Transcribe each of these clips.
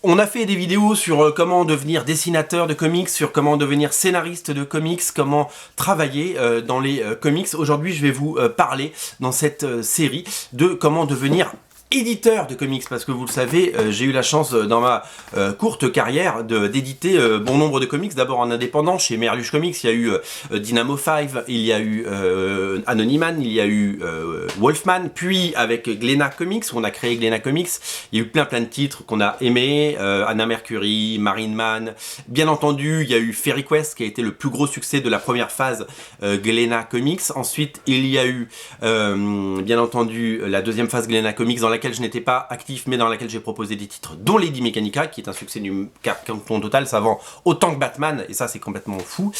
On a fait des vidéos sur comment devenir dessinateur de comics, sur comment devenir scénariste de comics, comment travailler dans les comics. Aujourd'hui, je vais vous parler dans cette série de comment devenir éditeur de comics, parce que vous le savez, j'ai eu la chance dans ma courte carrière d'éditer bon nombre de comics, d'abord en indépendant chez Merluche Comics. Il y a eu Dynamo 5, il y a eu Anonyman, il y a eu Wolfman, puis avec Glénat Comics, où on a créé Glénat Comics. Il y a eu plein de titres qu'on a aimés, Anna Mercury, Marine Man, bien entendu il y a eu Fairy Quest qui a été le plus gros succès de la première phase Glénat Comics. Ensuite il y a eu bien entendu la deuxième phase Glénat Comics, dans laquelle je n'étais pas actif, mais dans laquelle j'ai proposé des titres, dont Lady Mechanica, qui est un succès du carton total, ça vend autant que Batman, et ça c'est complètement fou.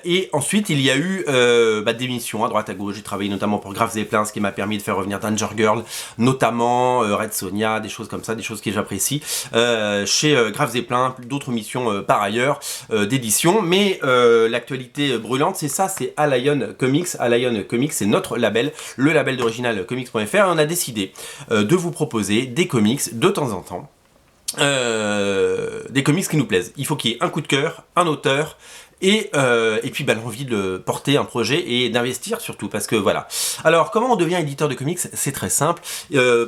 Et ensuite il y a eu des missions à droite à gauche. J'ai travaillé notamment pour Graves et Plein, ce qui m'a permis de faire revenir Danger Girl, notamment Red Sonja, des choses comme ça, des choses que j'apprécie. Chez Graves et Plein, d'autres missions par ailleurs d'édition, mais l'actualité brûlante, c'est ça, c'est Alion Comics. Alion Comics, c'est notre label, le label d'Original Comics.fr, et on a décidé de vous proposer des comics de temps en temps, des comics qui nous plaisent. Il faut qu'il y ait un coup de cœur, un auteur, et puis l'envie de porter un projet et d'investir surtout, parce que voilà. Alors comment on devient éditeur de comics? C'est très simple.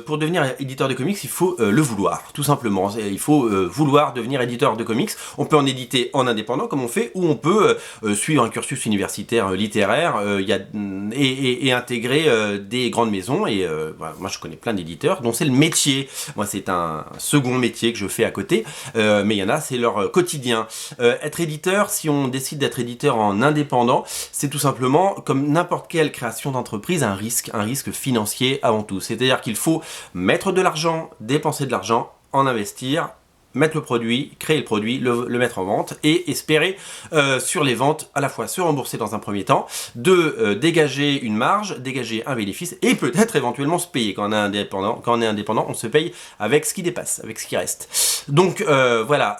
Pour devenir éditeur de comics, il faut le vouloir, tout simplement. Il faut vouloir devenir éditeur de comics. On peut en éditer en indépendant comme on fait, ou on peut suivre un cursus universitaire littéraire et intégrer des grandes maisons. Et voilà, moi je connais plein d'éditeurs dont c'est le métier. Moi c'est un second métier que je fais à côté, mais il y en a, c'est leur quotidien. Être éditeur, si on décide d'être éditeur en indépendant, c'est tout simplement, comme n'importe quelle création d'entreprise, un risque financier avant tout. C'est-à-dire qu'il faut mettre de l'argent, dépenser de l'argent, en investir, mettre le produit, créer le produit, le mettre en vente, et espérer sur les ventes à la fois se rembourser dans un premier temps, dégager une marge, dégager un bénéfice, et peut-être éventuellement se payer. Quand on est indépendant, on se paye avec ce qui dépasse, avec ce qui reste. Donc voilà,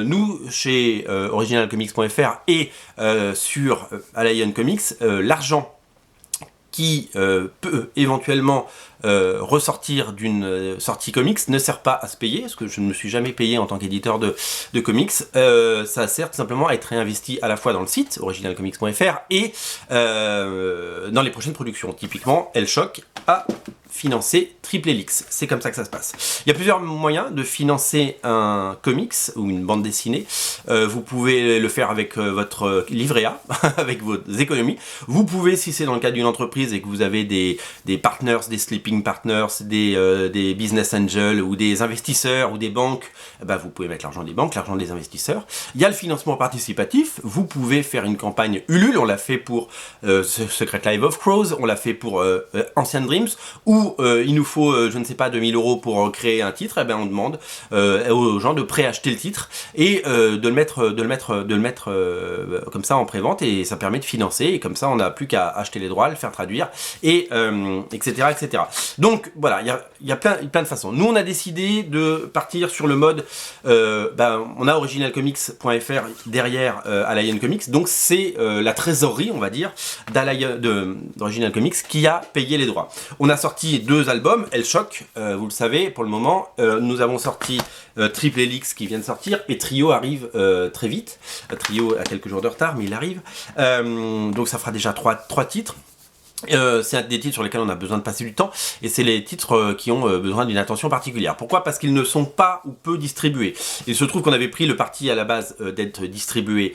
nous chez originalcomics.fr et sur Alion Comics, l'argent qui peut éventuellement ressortir d'une sortie comics ne sert pas à se payer, parce que je ne me suis jamais payé en tant qu'éditeur de comics. Ça sert tout simplement à être réinvesti à la fois dans le site originalcomics.fr et dans les prochaines productions. Typiquement, El Choc a financer Triple Helix. C'est comme ça que ça se passe. Il y a plusieurs moyens de financer un comics ou une bande dessinée. Vous pouvez le faire avec votre livret A, avec vos économies. Vous pouvez, si c'est dans le cadre d'une entreprise et que vous avez des partners, des sleeping partners, des business angels ou des investisseurs ou des banques, vous pouvez mettre l'argent des banques, l'argent des investisseurs. Il y a le financement participatif. Vous pouvez faire une campagne Ulule. On l'a fait pour Secret Life of Crows, on l'a fait pour Ancient Dreams, où il nous faut, je ne sais pas, 2000 € pour créer un titre. Et on demande aux gens de préacheter le titre et de le mettre comme ça en prévente, et ça permet de financer, et comme ça on n'a plus qu'à acheter les droits, le faire traduire, et etc., etc. Donc voilà, il y a plein de façons. Nous on a décidé de partir sur le mode, on a originalcomics.fr derrière Alion Comics, donc c'est la trésorerie, on va dire, d'Original Comics qui a payé les droits. On a sorti 2 albums, El Choc, vous le savez pour le moment. Nous avons sorti Triple Helix qui vient de sortir, et Trio arrive très vite. Trio a quelques jours de retard, mais il arrive. Donc ça fera déjà 3 titres. C'est des titres sur lesquels on a besoin de passer du temps, et c'est les titres qui ont besoin d'une attention particulière. Pourquoi? Parce qu'ils ne sont pas ou peu distribués. Il se trouve qu'on avait pris le parti à la base d'être distribué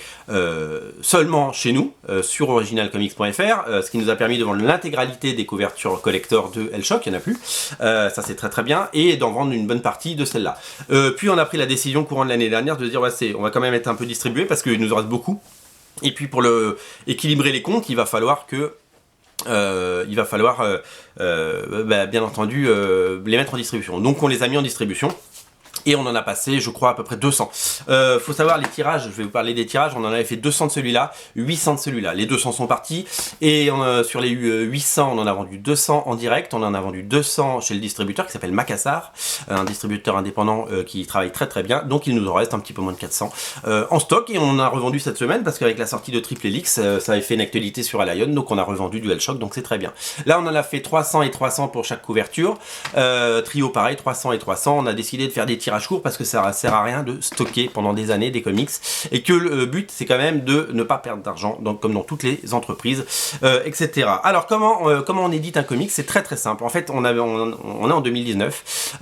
seulement chez nous, sur originalcomics.fr, ce qui nous a permis de vendre l'intégralité des couvertures collector de El Choc, il n'y en a plus, ça c'est très bien, et d'en vendre une bonne partie de celle-là. Puis on a pris la décision courant de l'année dernière de se dire on va quand même être un peu distribué, parce qu'il nous en reste beaucoup, et puis pour équilibrer les comptes, il va falloir bien entendu les mettre en distribution. Donc on les a mis en distribution, et on en a passé, je crois, à peu près 200. Faut savoir les tirages, je vais vous parler des tirages. On en avait fait 200 de celui-là, 800 de celui-là. Les 200 sont partis, et sur les 800, on en a vendu 200 en direct. On en a vendu 200 chez le distributeur qui s'appelle Macassar, un distributeur indépendant qui travaille très bien. Donc il nous en reste un petit peu moins de 400 en stock, et on en a revendu cette semaine, parce qu'avec la sortie de Triple Helix, ça avait fait une actualité sur Alion, donc on a revendu du El Choc, donc c'est très bien. Là on en a fait 300 et 300 pour chaque couverture. Trio pareil, 300 et 300. On a décidé de faire des tirages tirage court parce que ça sert à rien de stocker pendant des années des comics et que le but c'est quand même de ne pas perdre d'argent comme dans toutes les entreprises, etc. Alors comment on édite un comics? C'est très très simple. En fait on est en 2019,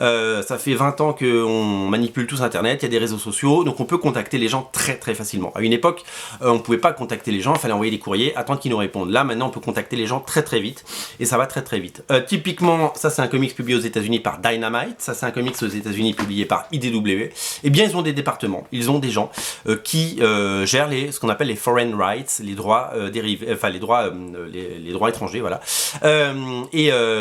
ça fait 20 ans qu'on manipule tous internet, il y a des réseaux sociaux, donc on peut contacter les gens très très facilement. À une époque on pouvait pas contacter les gens, il fallait envoyer des courriers, attendre qu'ils nous répondent. Là maintenant on peut contacter les gens très très vite et ça va très très vite. Typiquement ça c'est un comics publié aux États-Unis par Dynamite, ça c'est un comics aux États-Unis publié par IDW. Eh bien ils ont des départements, ils ont des gens qui gèrent ce qu'on appelle les foreign rights, les droits dérivés, enfin les droits étrangers, voilà.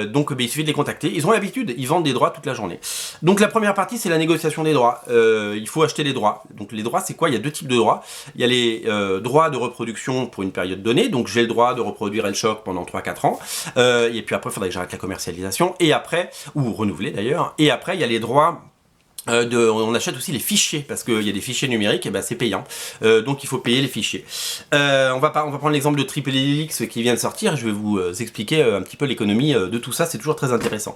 Donc il suffit de les contacter. Ils ont l'habitude, ils vendent des droits toute la journée. Donc la première partie c'est la négociation des droits. Il faut acheter les droits. Donc les droits c'est quoi? Il y a deux types de droits. Il y a les droits de reproduction pour une période donnée. Donc j'ai le droit de reproduire El-Shock pendant 3-4 ans. Et puis après il faudrait que j'arrête la commercialisation. Et après, ou renouveler d'ailleurs. Et après il y a les droits on achète aussi les fichiers parce qu'il y a des fichiers numériques et ben c'est payant, donc il faut payer les fichiers. On va prendre l'exemple de Triple Helix qui vient de sortir. Je vais vous expliquer un petit peu l'économie de tout ça, c'est toujours très intéressant.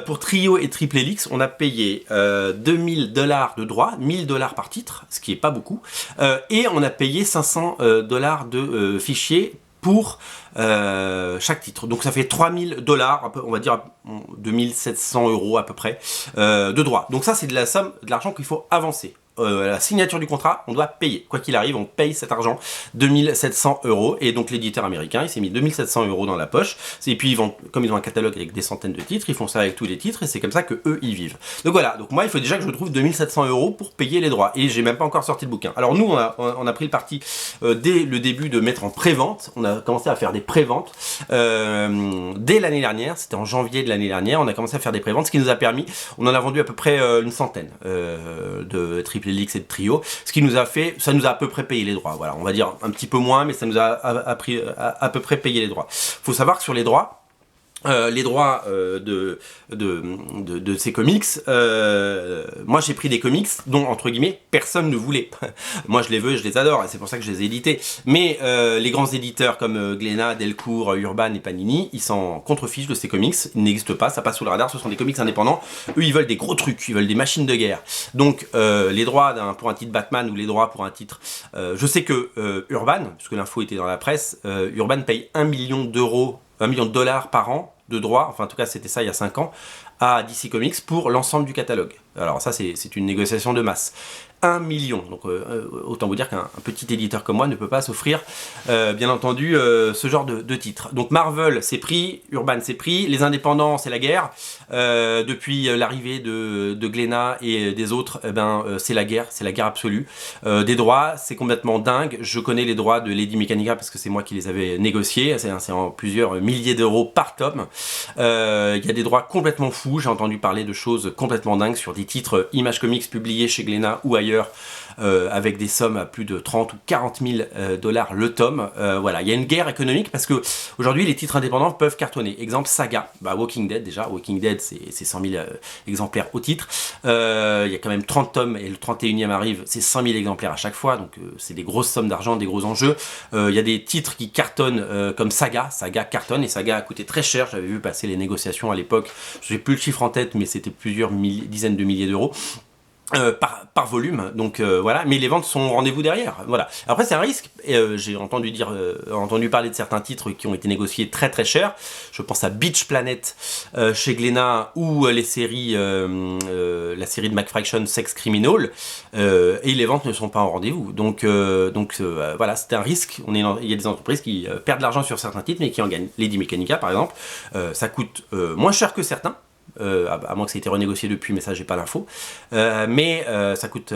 Pour Trio et Triple Helix on a payé $2000 de droits, $1000 par titre, ce qui est pas beaucoup, et on a payé $500 de fichiers pour chaque titre. Donc ça fait $3000, on va dire 2700 € à peu près, de droits. Donc ça c'est de la somme, de l'argent qu'il faut avancer. À la signature du contrat, on doit payer. Quoi qu'il arrive, on paye cet argent, 2700 €. Et donc l'éditeur américain, il s'est mis 2700 € dans la poche. Et puis comme ils ont un catalogue avec des centaines de titres, ils font ça avec tous les titres et c'est comme ça que eux ils vivent. Donc voilà. Donc moi, il faut déjà que je trouve 2700 € pour payer les droits. Et j'ai même pas encore sorti le bouquin. Alors nous, on a pris le parti dès le début de mettre en pré-vente. On a commencé à faire des pré-ventes dès l'année dernière. C'était en janvier de l'année dernière. On a commencé à faire des pré-ventes, ce qui nous a permis. On en a vendu à peu près une centaine de Triple Helix et de Trio, ce qui nous a fait, ça nous a à peu près payé les droits. Voilà, on va dire un petit peu moins, mais ça nous a à peu près payé les droits. Faut savoir que sur les droits de ces comics, moi j'ai pris des comics dont entre guillemets personne ne voulait. Moi je les veux, je les adore et c'est pour ça que je les ai édités. Mais les grands éditeurs comme Glénat, Delcourt, Urban et Panini, ils s'en contrefichent de ces comics, ils n'existent pas, ça passe sous le radar, ce sont des comics indépendants. Eux ils veulent des gros trucs, ils veulent des machines de guerre. Donc les droits pour un titre Batman ou les droits pour un titre, je sais que Urban, puisque l'info était dans la presse, Urban paye $1 million par an de droits, enfin en tout cas c'était ça il y a 5 ans, à DC Comics pour l'ensemble du catalogue. Alors ça c'est une négociation de masse. 1 million, donc autant vous dire qu'un petit éditeur comme moi ne peut pas s'offrir bien entendu ce genre de titre. Donc Marvel c'est pris, Urban c'est pris, les indépendants c'est la guerre, depuis l'arrivée de Glénat et des autres, c'est la guerre absolue. Des droits c'est complètement dingue, je connais les droits de Lady Mechanica parce que c'est moi qui les avais négociés, c'est en plusieurs milliers d'euros par tome. Il y a des droits complètement fous, j'ai entendu parler de choses complètement dingues sur des titres Image Comics publiés chez Glénat ou ailleurs, avec des sommes à plus de 30 ou 40 000 $ le tome. Voilà, il y a une guerre économique parce que aujourd'hui les titres indépendants peuvent cartonner. Exemple Saga, Walking Dead déjà, Walking Dead c'est 100 000 exemplaires au titre. Il y a quand même 30 tomes et le 31e arrive, c'est 100 000 exemplaires à chaque fois, donc c'est des grosses sommes d'argent, des gros enjeux. Il y a des titres qui cartonnent comme Saga cartonne et Saga a coûté très cher, j'avais vu passer les négociations à l'époque, j'ai plus le chiffre en tête mais c'était plusieurs dizaines de milliers d'euros. Par volume, donc voilà, mais les ventes sont au rendez-vous derrière, voilà. Après c'est un risque, j'ai entendu parler de certains titres qui ont été négociés très très cher, je pense à Beach Planet chez Glénat ou la série de McFraction Sex Criminal, et les ventes ne sont pas au rendez-vous, donc voilà, c'est un risque. Il y a des entreprises qui perdent de l'argent sur certains titres mais qui en gagnent. Lady Mechanica par exemple, ça coûte moins cher que certains, à moins que ça ait été renégocié depuis, mais ça j'ai pas l'info, mais ça coûte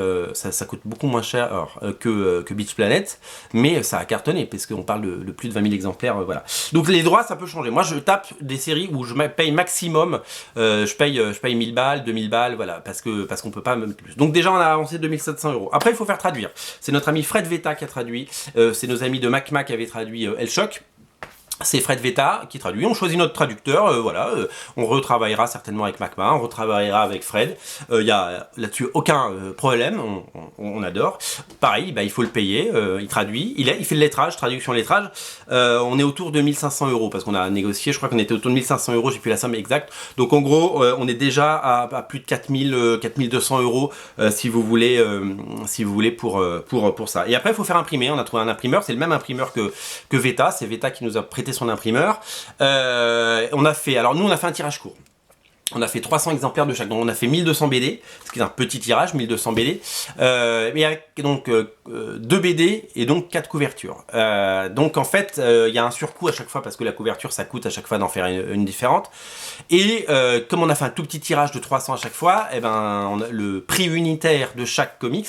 beaucoup moins cher que Beach Planet, mais ça a cartonné parce qu'on parle de plus de 20 000 exemplaires, voilà. Donc les droits ça peut changer. Moi je tape des séries où je paye maximum, je paye 1000 balles, 2000 balles, voilà, parce qu'on peut pas même plus. Donc déjà on a avancé 2700 €. Après il faut faire traduire. C'est notre ami Fred Veta qui a traduit, c'est nos amis de MacMac qui avaient traduit El-Shock. c'est Fred Veta qui traduit. On choisit notre traducteur, voilà. On retravaillera certainement avec Macma, on retravaillera avec Fred. Il y a là-dessus aucun problème, on adore. Pareil, bah, il faut le payer, il traduit, il fait le lettrage, traduction lettrage. On est autour de 1500 € parce qu'on a négocié, je crois qu'on était autour de 1500 €, j'ai plus la somme exacte. Donc en gros, on est déjà à plus de 4200 € si vous voulez pour ça. Et après, il faut faire imprimer. On a trouvé un imprimeur, c'est le même imprimeur que Veta, c'est Veta qui nous a prêté son imprimeur. Alors nous on a fait un tirage court. On a fait 300 exemplaires de chaque, donc on a fait 1200 BD, ce qui est un petit tirage, 1200 BD, mais avec donc 2 BD et donc 4 couvertures. Donc en fait, il y a un surcoût à chaque fois parce que la couverture ça coûte à chaque fois d'en faire une différente. Et comme on a fait un tout petit tirage de 300 à chaque fois, et ben le prix unitaire de chaque comics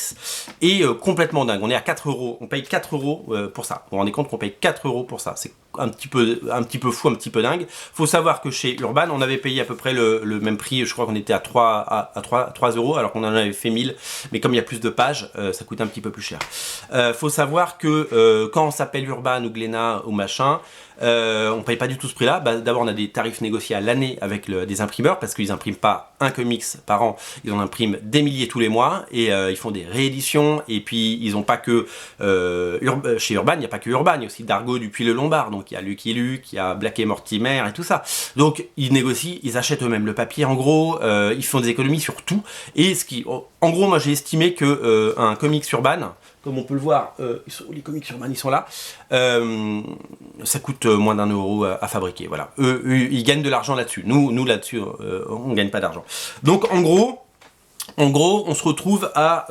est complètement dingue. On est à 4 €, on paye 4 € pour ça. Vous vous rendez compte qu'on paye 4 € pour ça. C'est un petit peu fou, un petit peu dingue. Faut savoir que chez Urban, on avait payé à peu près le même prix, je crois qu'on était à 3 € alors qu'on en avait fait 1000, mais comme il y a plus de pages, ça coûte un petit peu plus cher. Faut savoir que quand on s'appelle Urban ou Glénat ou machin, on paye pas du tout ce prix-là. Bah, d'abord, on a des tarifs négociés à l'année avec des imprimeurs parce qu'ils impriment pas un comics par an, ils en impriment des milliers tous les mois et ils font des rééditions. Et puis, ils ont pas que chez Urban, il n'y a pas que Urban, il y a aussi Dargaud Dupuis Le Lombard, donc il y a Lucky Luke, il y a Black et Mortimer et tout ça. Donc, ils négocient, ils achètent eux-mêmes le papier en gros, ils font des économies sur tout. Et en gros, moi j'ai estimé que un comics Urban, comme on peut le voir, les comics Urban, ils sont là. Ça coûte moins d'1 € à fabriquer. Voilà. Eux, ils gagnent de l'argent là-dessus. Nous là-dessus, on gagne pas d'argent. Donc en gros, on se retrouve à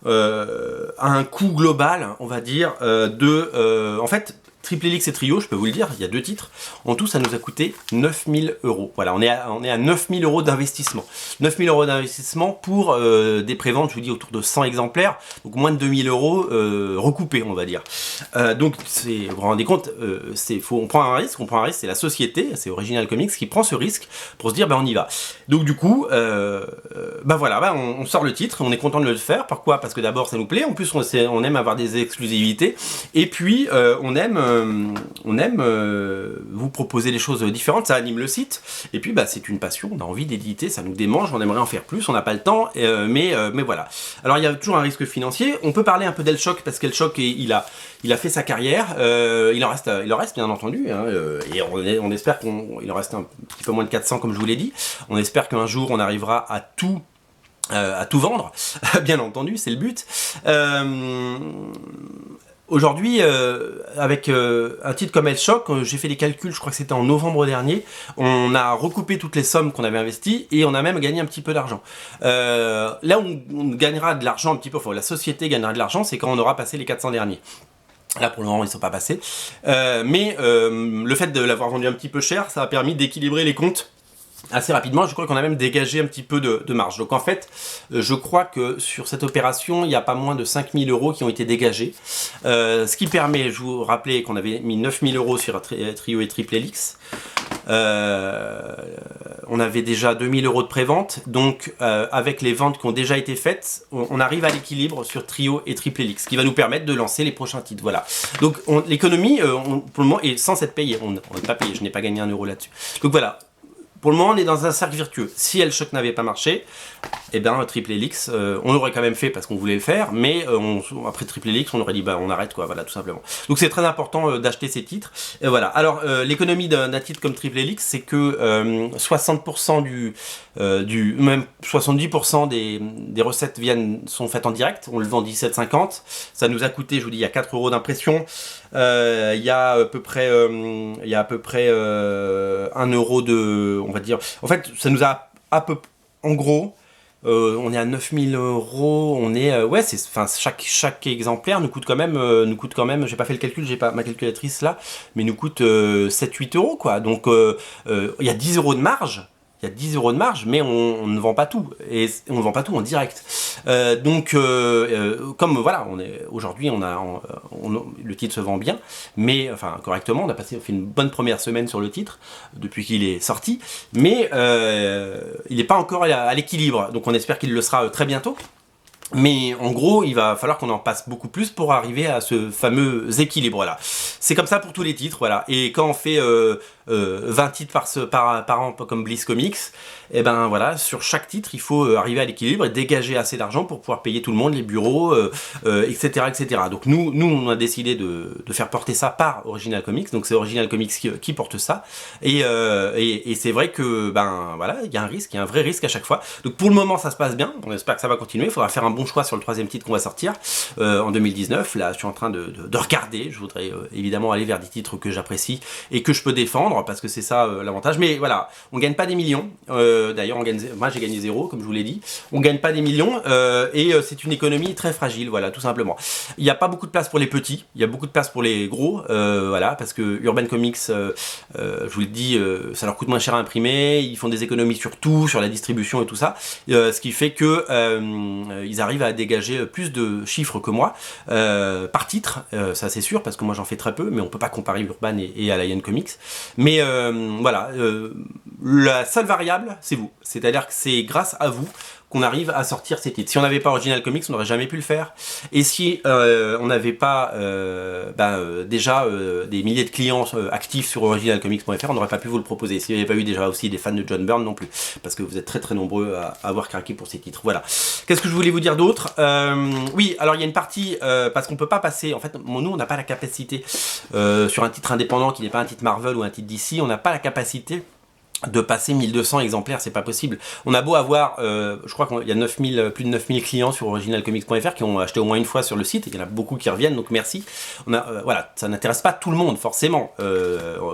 un coût global, on va dire, en fait. Triple Helix et Trio, je peux vous le dire, il y a 2 titres. En tout, ça nous a coûté 9000 €. Voilà, on est à 9000 € d'investissement. 9000 € d'investissement pour des préventes, je vous dis, autour de 100 exemplaires. Donc moins de 2000 € recoupés, on va dire. Donc, vous vous rendez compte, on prend un risque, c'est la société, c'est Original Comics qui prend ce risque pour se dire, on y va. Donc du coup, voilà, on sort le titre, on est content de le faire. Pourquoi? Parce que d'abord, ça nous plaît. En plus, on aime avoir des exclusivités. Et puis, on aime vous proposer des choses différentes, ça anime le site, et puis c'est une passion, on a envie d'éditer, ça nous démange, on aimerait en faire plus, on n'a pas le temps, mais voilà. Alors il y a toujours un risque financier, on peut parler un peu d'Elchoc, parce qu'Elchoc, il a fait sa carrière, il en reste bien entendu, hein, et on espère qu'il en reste un petit peu moins de 400 comme je vous l'ai dit, on espère qu'un jour on arrivera à tout vendre, bien entendu, c'est le but. Aujourd'hui, avec un titre comme Elchoc, j'ai fait des calculs, je crois que c'était en novembre dernier, on a recoupé toutes les sommes qu'on avait investies et on a même gagné un petit peu d'argent. Là où on gagnera de l'argent un petit peu, enfin la société gagnera de l'argent, c'est quand on aura passé les 400 derniers. Là pour le moment ils ne sont pas passés, mais le fait de l'avoir vendu un petit peu cher, ça a permis d'équilibrer les comptes assez rapidement. Je crois qu'on a même dégagé un petit peu de marge. Donc en fait, je crois que sur cette opération, il n'y a pas moins de 5000 € qui ont été dégagés. Ce qui permet, je vous rappelais qu'on avait mis 9000 € sur Trio et Triple Helix. On avait déjà 2000 € de prévente. Donc avec les ventes qui ont déjà été faites, on arrive à l'équilibre sur Trio et Triple Helix, ce qui va nous permettre de lancer les prochains titres. Voilà. Donc l'économie, pour le moment, est sans être payée. On n'est pas payé, je n'ai pas gagné 1 € là-dessus. Donc voilà. Pour le moment, on est dans un cercle vertueux. Si Elchoc n'avait pas marché, Triple Helix, on l'aurait quand même fait parce qu'on voulait le faire, mais après Triple Helix, on aurait dit on arrête quoi, voilà, tout simplement. Donc c'est très important d'acheter ces titres. Et voilà. Alors l'économie d'un titre comme Triple Helix, c'est que 60% même 70% des recettes sont faites en direct. On le vend 17,50. Ça nous a coûté, je vous dis, il y a 4 € d'impression. Il y a à peu près 1 € on va dire. En fait, ça nous a en gros, on est à 9000 €. On est, chaque exemplaire nous coûte quand même, j'ai pas fait le calcul, j'ai pas ma calculatrice là, mais nous coûte 7-8 € quoi. Donc, il y a 10 € de marge. Il y a 10 € de marge, mais on ne vend pas tout. Et on ne vend pas tout en direct. Comme voilà, aujourd'hui, le titre se vend bien, mais enfin correctement. On a fait une bonne première semaine sur le titre depuis qu'il est sorti, mais il n'est pas encore à l'équilibre. Donc on espère qu'il le sera très bientôt. Mais en gros, il va falloir qu'on en passe beaucoup plus pour arriver à ce fameux équilibre-là. C'est comme ça pour tous les titres, voilà. Et quand on fait 20 titres par an, comme Bliss Comics, et ben voilà, sur chaque titre, il faut arriver à l'équilibre et dégager assez d'argent pour pouvoir payer tout le monde, les bureaux, etc., etc. Donc nous, on a décidé de faire porter ça par Original Comics. Donc c'est Original Comics qui porte ça. Et c'est vrai que, ben voilà, il y a un risque, il y a un vrai risque à chaque fois. Donc pour le moment, ça se passe bien. On espère que ça va continuer. Il faudra faire un bon choix sur le 3e titre qu'on va sortir en 2019. Là, je suis en train de regarder. Je voudrais évidemment aller vers des titres que j'apprécie et que je peux défendre parce que c'est ça l'avantage. Mais voilà, on gagne pas des millions. D'ailleurs, moi j'ai gagné 0, comme je vous l'ai dit. On gagne pas des millions et c'est une économie très fragile, voilà, tout simplement. Il n'y a pas beaucoup de place pour les petits. Il y a beaucoup de place pour les gros, voilà, parce que Urban Comics, je vous le dis, ça leur coûte moins cher à imprimer. Ils font des économies sur tout, sur la distribution et tout ça, ce qui fait que ils arrivent à dégager plus de chiffres que moi par titre, ça c'est sûr parce que moi j'en fais très peu, mais on peut pas comparer Urban et Alliance Comics. Mais voilà, la seule variable c'est vous, c'est-à-dire que c'est grâce à vous qu'on arrive à sortir ces titres. Si on n'avait pas Original Comics, on n'aurait jamais pu le faire. Et si on n'avait pas déjà des milliers de clients actifs sur originalcomics.fr, on n'aurait pas pu vous le proposer. S'il n'y avait pas eu déjà aussi des fans de John Byrne non plus. Parce que vous êtes très très nombreux à avoir craqué pour ces titres. Voilà. Qu'est-ce que je voulais vous dire d'autre? Oui, alors il y a une partie, parce qu'on peut pas passer, en fait, nous on n'a pas la capacité, sur un titre indépendant qui n'est pas un titre Marvel ou un titre DC, on n'a pas la capacité de passer 1200 exemplaires, c'est pas possible. On a beau avoir, je crois qu'il y a plus de 9000 clients sur originalcomics.fr qui ont acheté au moins une fois sur le site, et il y en a beaucoup qui reviennent, donc merci. On a, voilà, ça n'intéresse pas tout le monde, forcément.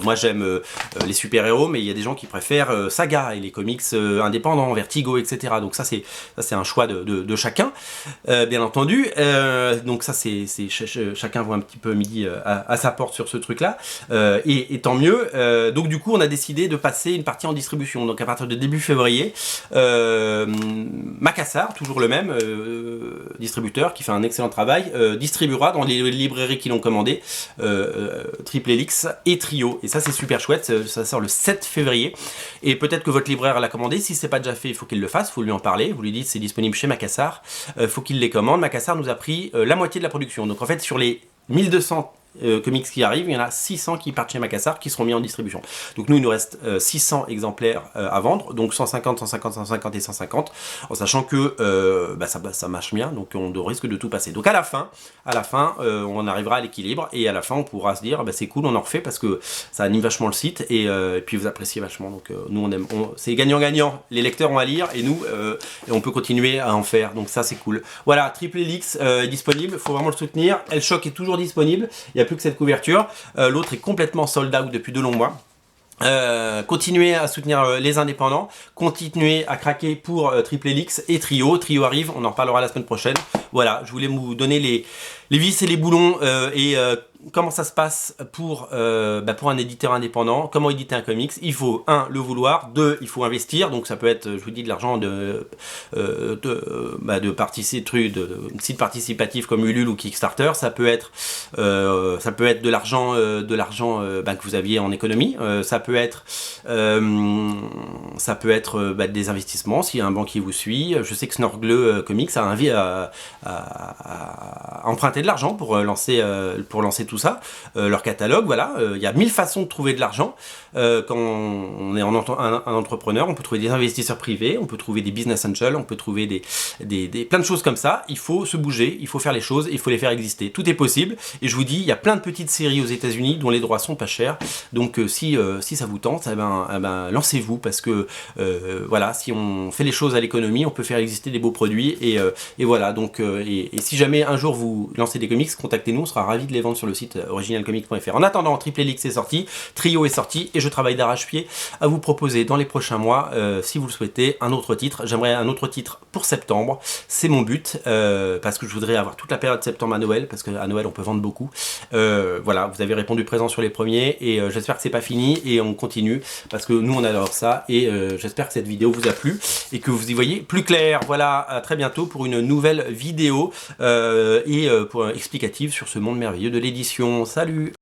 Moi j'aime les super-héros, mais il y a des gens qui préfèrent Saga et les comics indépendants, Vertigo, etc. Donc ça c'est un choix de chacun, bien entendu. Donc ça c'est chacun voit un petit peu midi à sa porte sur ce truc-là, et tant mieux. Donc du coup on a décidé de passer une partie en distribution. Donc à partir de début février, Macassar, toujours le même distributeur qui fait un excellent travail, distribuera dans les librairies qui l'ont commandé Triple Helix et Trio. Et ça c'est super chouette, ça sort le 7 février. Et peut-être que votre libraire l'a commandé, si c'est pas déjà fait, il faut qu'il le fasse, il faut lui en parler, vous lui dites c'est disponible chez Macassar, faut qu'il les commande. Macassar nous a pris la moitié de la production. Donc en fait sur les 1200 comics qui arrivent, il y en a 600 qui partent chez Macassar qui seront mis en distribution. Donc nous il nous reste 600 exemplaires à vendre, donc 150, 150, 150 et 150, en sachant que ça marche bien, donc on risque de tout passer. Donc à la fin on arrivera à l'équilibre et à la fin on pourra se dire c'est cool, on en refait parce que ça anime vachement le site et puis vous appréciez vachement. Donc nous on aime, c'est gagnant-gagnant, les lecteurs ont à lire et nous et on peut continuer à en faire, donc ça c'est cool. Voilà, Triple Helix est disponible, il faut vraiment le soutenir. Hellshock est toujours disponible, il n'y a plus que cette couverture, l'autre est complètement sold out depuis de longs mois. Continuez à soutenir les indépendants, continuez à craquer pour Triple Helix et Trio. Trio arrive, on en reparlera la semaine prochaine. Voilà, je voulais vous donner les vis et les boulons et comment ça se passe pour un éditeur indépendant, comment éditer un comics. Il faut, 1, le vouloir, 2, il faut investir, donc ça peut être, je vous dis, de l'argent de sites participatifs comme Ulule ou Kickstarter, ça peut être de l'argent que vous aviez en économie, ça peut être des investissements, s'il y a un banquier vous suit. Je sais que Snorgle Comics a envie à emprunter de l'argent pour lancer tout ça, leur catalogue, voilà. Il y a 1000 façons de trouver de l'argent. Quand on est un entrepreneur, on peut trouver des investisseurs privés, on peut trouver des business angels, on peut trouver plein de choses comme ça. Il faut se bouger, il faut faire les choses, il faut les faire exister. Tout est possible, et je vous dis, il y a plein de petites séries aux États-Unis dont les droits sont pas chers. Donc si ça vous tente, lancez-vous, parce que voilà, si on fait les choses à l'économie, on peut faire exister des beaux produits, et voilà. Donc et si jamais un jour vous lancez des comics, contactez-nous, on sera ravis de les vendre sur le site originalcomics.fr. En attendant, Triple Helix est sorti, Trio est sorti, et je travaille d'arrache-pied à vous proposer dans les prochains mois, si vous le souhaitez, un autre titre. J'aimerais un autre titre pour septembre, c'est mon but, parce que je voudrais avoir toute la période de septembre à Noël, parce qu'à Noël on peut vendre beaucoup. Voilà, vous avez répondu présent sur les premiers, et j'espère que c'est pas fini, et on continue, parce que nous on adore ça, et j'espère que cette vidéo vous a plu, et que vous y voyez plus clair. Voilà, à très bientôt pour une nouvelle vidéo, explicative sur ce monde merveilleux de l'édition. Salut!